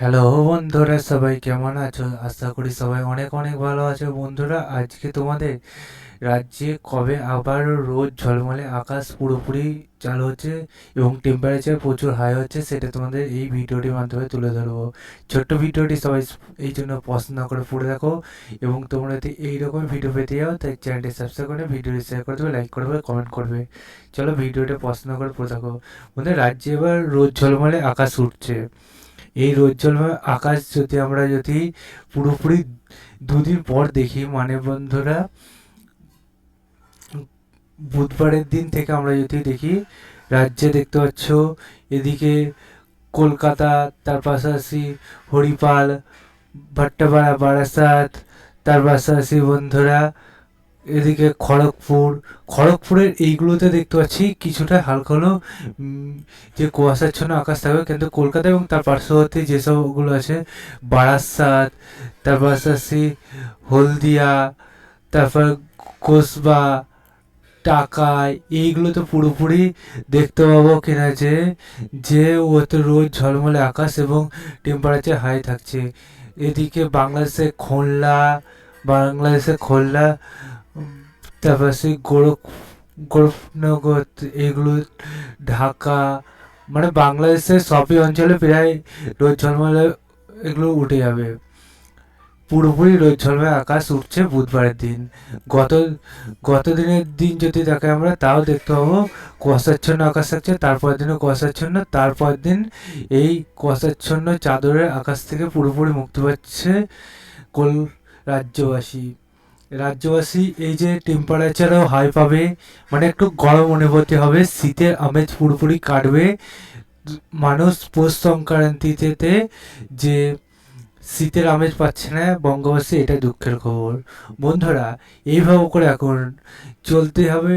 Hello বন্ধুরা, সবাই কেমন আছো? আশা করি সবাই অনেক অনেক ভালো আছো। বন্ধুরা, আজকে তোমাদের রাজ্যে কবে আবার রোদ ঝলমলে আকাশ পুরোপুরি চালু হচ্ছে এবং টেম্পারেচার প্রচুর হাই হচ্ছে, সেটা তোমাদের এই ভিডিওটির মাধ্যমে তুলে ধরবো। ছোট্ট ভিডিওটি সবাই এই জন্য পছন্দ করে পড়ে দেখো, এবং তোমরা যদি এইরকম ভিডিও পেতে যাও তাই চ্যানেলটি সাবস্ক্রাইব করে ভিডিওটি শেয়ার করে দেবে, লাইক করবে, কমেন্ট করবে। চলো ভিডিওটা পছন্দ করে পড়ে দেখো। বন্ধুরা, রাজ্যে এবার রোদ ঝলমলে আকাশ উঠছে। এই রোজ্জ্বলময় আকাশ যদি পুরোপুরি দুদিন পর দেখি, মানে বন্ধুরা বুধবারের দিন থেকে আমরা যদি দেখি, রাজ্যে দেখতে পাচ্ছ এদিকে কলকাতা, তার পাশাপাশি হরিপাল, ভাট্টাপাড়া, বারাসাত, তার পাশাপাশি বন্ধুরা এদিকে খড়গপুরের এইগুলোতে দেখতে পাচ্ছি কিছুটা হালকা হলেও যে কুয়াশাচ্ছন্ন আকাশ থাকবে, কিন্তু কলকাতা এবং তার পার্শ্ববর্তী যেসবগুলো আছে, বারাসাত, তার পাশাপাশি হলদিয়া, তারপর কসবা, টাকায়, এইগুলো তো পুরোপুরি দেখতে পাবো কিনা যে যে ওতে রোজ ঝলমলে আকাশ এবং টেম্পারেচার হাই থাকছে। এদিকে বাংলাদেশে খুলনা, তারপর সেই গোরখনগর, এগুলো ঢাকা, মানে বাংলাদেশের সবই অঞ্চলে প্রায় রোদ ঝলমলে এগুলো উঠে যাবে। পুরোপুরি রোদ ঝলমলে আকাশ উঠছে বুধবারের দিন। গত গত দিনের দিন যদি দেখে আমরা, তাও দেখতে পাবো কুয়াশাচ্ছন্ন আকাশ থাকছে, তারপরের দিনও কুয়াশাচ্ছন্ন, তারপরের দিন এই কুয়াশাচ্ছন্ন চাদরের আকাশ থেকে পুরোপুরি মুক্তি পাচ্ছে কোল রাজ্যবাসী। এই যে টেম্পারেচারও হাই পাবে, মানে একটু গরম অনুভূতি হবে, শীতের আমেজ পুরোপুরি কাটবে। মানুষ পৌষ সংক্রান্তিতে যে শীতের আমেজ পাচ্ছে না বঙ্গবাসী, এটা দুঃখের খবর। বন্ধুরা, এইভাবে করে এখন চলতে হবে।